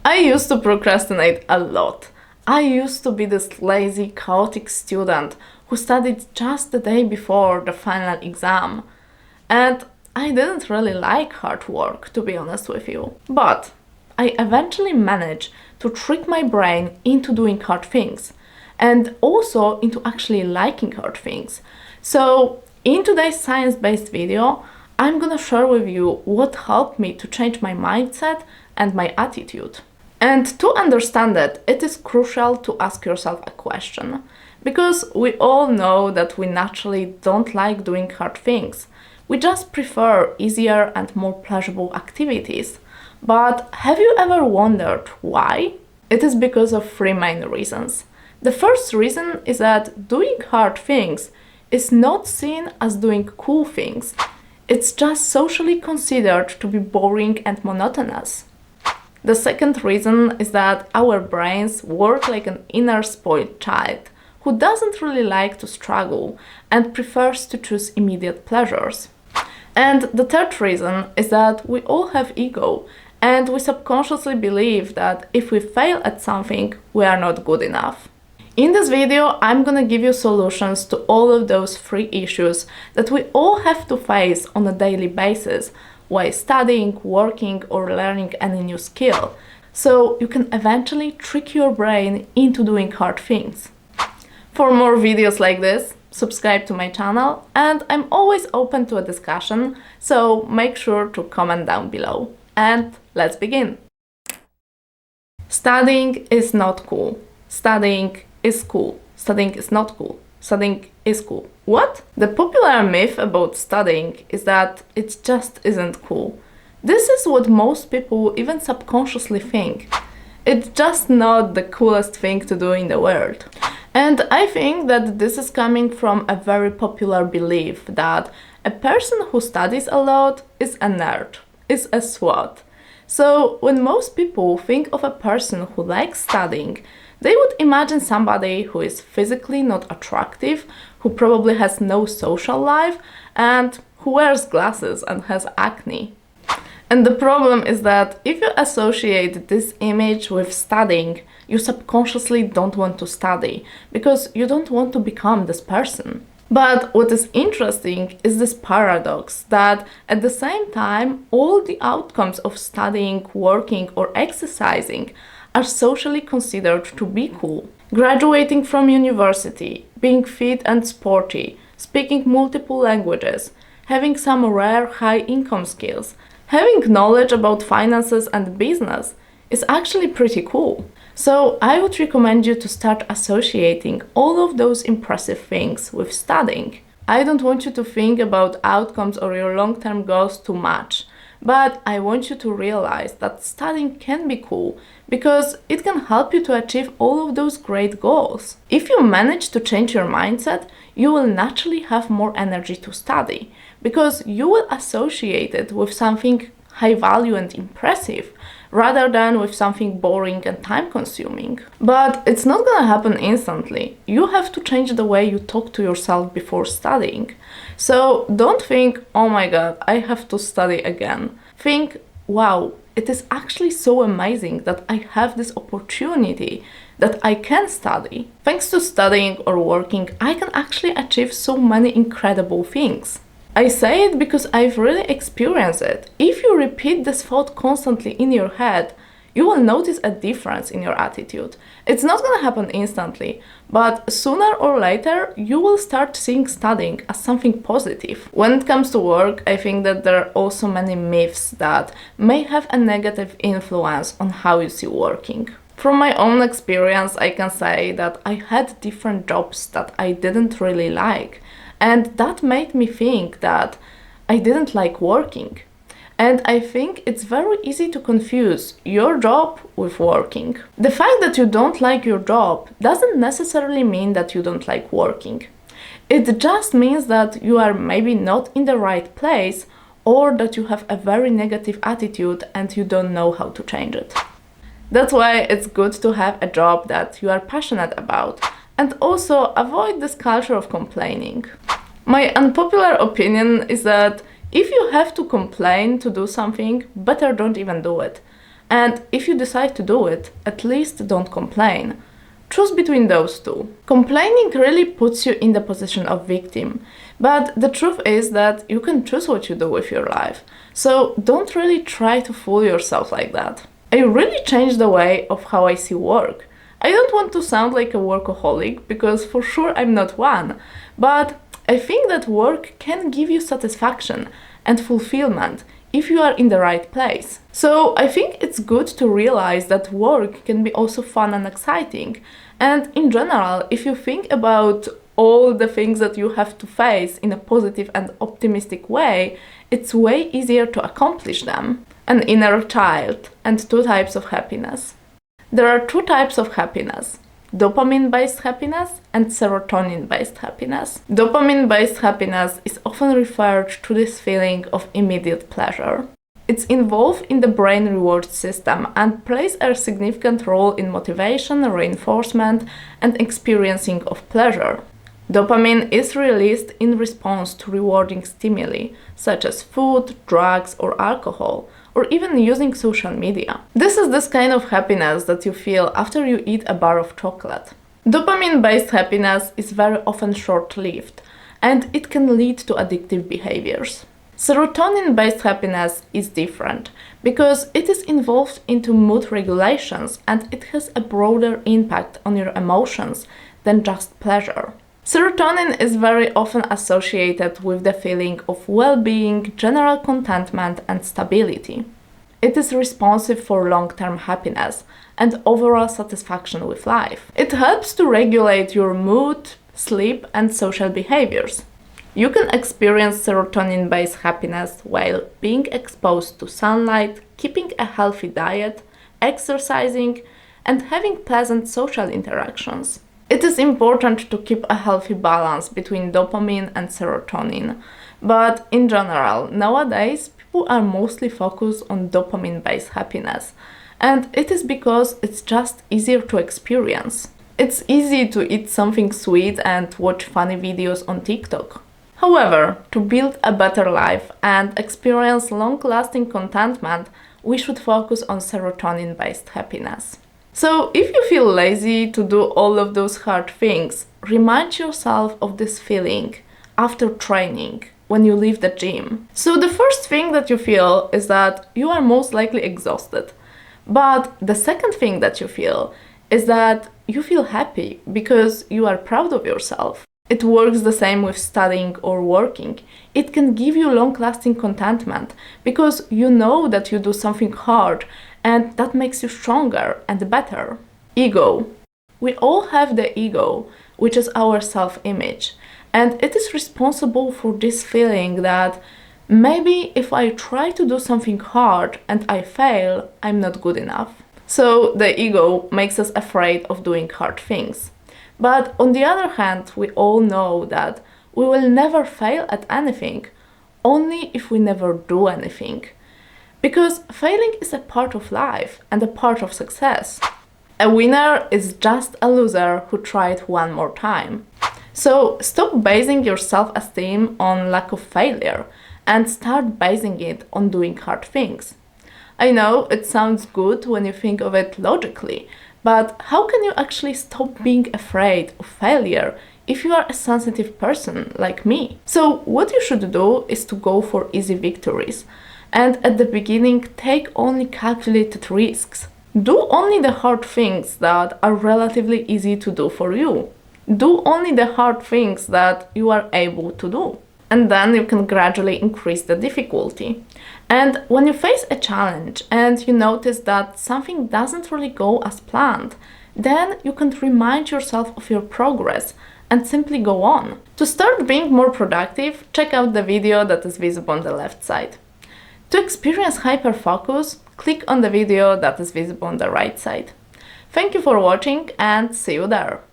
I used to procrastinate a lot. I used to be this lazy, chaotic student who studied just the day before the final exam. And I didn't really like hard work, to be honest with you. But I eventually managed to trick my brain into doing hard things and also into actually liking hard things. So, in today's science-based video, I'm gonna share with you what helped me to change my mindset and my attitude. And to understand that, it is crucial to ask yourself a question. Because we all know that we naturally don't like doing hard things. We just prefer easier and more pleasurable activities. But have you ever wondered why? It is because of three main reasons. The first reason is that doing hard things is not seen as doing cool things. It's just socially considered to be boring and monotonous. The second reason is that our brains work like an inner spoiled child who doesn't really like to struggle and prefers to choose immediate pleasures. And the third reason is that we all have ego and we subconsciously believe that if we fail at something, we are not good enough. In this video, I'm gonna give you solutions to all of those three issues that we all have to face on a daily basis while studying, working, or learning any new skill, so you can eventually trick your brain into doing hard things. For more videos like this, subscribe to my channel, and I'm always open to a discussion, so make sure to comment down below. And let's begin! Studying is not cool. Studying is cool. Studying is not cool. Studying is cool. What? The popular myth about studying is that it just isn't cool. This is what most people even subconsciously think. It's just not the coolest thing to do in the world. And I think that this is coming from a very popular belief that a person who studies a lot is a nerd, is a swot. So when most people think of a person who likes studying, they would imagine somebody who is physically not attractive, who probably has no social life, and who wears glasses and has acne. And the problem is that if you associate this image with studying, you subconsciously don't want to study, because you don't want to become this person. But what is interesting is this paradox that at the same time, all the outcomes of studying, working, or exercising are socially considered to be cool. Graduating from university, being fit and sporty, speaking multiple languages, having some rare high-income skills, having knowledge about finances and business is actually pretty cool. So I would recommend you to start associating all of those impressive things with studying. I don't want you to think about outcomes or your long-term goals too much, but I want you to realize that studying can be cool because it can help you to achieve all of those great goals. If you manage to change your mindset, you will naturally have more energy to study because you will associate it with something high value and impressive rather than with something boring and time consuming. But it's not gonna happen instantly. You have to change the way you talk to yourself before studying. So don't think, oh my god, I have to study again. Think, wow, it is actually so amazing that I have this opportunity that I can study. Thanks to studying or working, I can actually achieve so many incredible things. I say it because I've really experienced it. If you repeat this thought constantly in your head, you will notice a difference in your attitude. It's not gonna happen instantly, but sooner or later you will start seeing studying as something positive. When it comes to work, I think that there are also many myths that may have a negative influence on how you see working. From my own experience, I can say that I had different jobs that I didn't really like. And that made me think that I didn't like working. And I think it's very easy to confuse your job with working. The fact that you don't like your job doesn't necessarily mean that you don't like working. It just means that you are maybe not in the right place or that you have a very negative attitude and you don't know how to change it. That's why it's good to have a job that you are passionate about. And also avoid this culture of complaining. My unpopular opinion is that if you have to complain to do something, better don't even do it. And if you decide to do it, at least don't complain. Choose between those two. Complaining really puts you in the position of victim, but the truth is that you can choose what you do with your life, so don't really try to fool yourself like that. I really changed the way of how I see work. I don't want to sound like a workaholic, because for sure I'm not one, but I think that work can give you satisfaction and fulfillment if you are in the right place. So I think it's good to realize that work can be also fun and exciting. And in general, if you think about all the things that you have to face in a positive and optimistic way, it's way easier to accomplish them. An inner child and two types of happiness. There are two types of happiness: dopamine-based happiness and serotonin-based happiness. Dopamine-based happiness is often referred to this feeling of immediate pleasure. It's involved in the brain reward system and plays a significant role in motivation, reinforcement, and experiencing of pleasure. Dopamine is released in response to rewarding stimuli, such as food, drugs, or alcohol, or even using social media. This is this kind of happiness that you feel after you eat a bar of chocolate. Dopamine-based happiness is very often short-lived, and it can lead to addictive behaviors. Serotonin-based happiness is different, because it is involved into mood regulations and it has a broader impact on your emotions than just pleasure. Serotonin is very often associated with the feeling of well-being, general contentment, and stability. It is responsive for long-term happiness and overall satisfaction with life. It helps to regulate your mood, sleep, and social behaviors. You can experience serotonin-based happiness while being exposed to sunlight, keeping a healthy diet, exercising, and having pleasant social interactions. It is important to keep a healthy balance between dopamine and serotonin, but in general, nowadays people are mostly focused on dopamine-based happiness, and it is because it's just easier to experience. It's easy to eat something sweet and watch funny videos on TikTok. However, to build a better life and experience long-lasting contentment, we should focus on serotonin-based happiness. So if you feel lazy to do all of those hard things, remind yourself of this feeling after training, when you leave the gym. So the first thing that you feel is that you are most likely exhausted. But the second thing that you feel is that you feel happy because you are proud of yourself. It works the same with studying or working. It can give you long-lasting contentment because you know that you do something hard and that makes you stronger and better. Ego. We all have the ego, which is our self-image, and it is responsible for this feeling that maybe if I try to do something hard and I fail, I'm not good enough. So the ego makes us afraid of doing hard things. But on the other hand, we all know that we will never fail at anything, only if we never do anything. Because failing is a part of life and a part of success. A winner is just a loser who tried one more time. So stop basing your self-esteem on lack of failure and start basing it on doing hard things. I know it sounds good when you think of it logically, but how can you actually stop being afraid of failure if you are a sensitive person like me? So what you should do is to go for easy victories. And at the beginning, take only calculated risks. Do only the hard things that are relatively easy to do for you. Do only the hard things that you are able to do. And then you can gradually increase the difficulty. And when you face a challenge and you notice that something doesn't really go as planned, then you can remind yourself of your progress and simply go on. To start being more productive, check out the video that is visible on the left side. To experience hyperfocus, click on the video that is visible on the right side. Thank you for watching and see you there!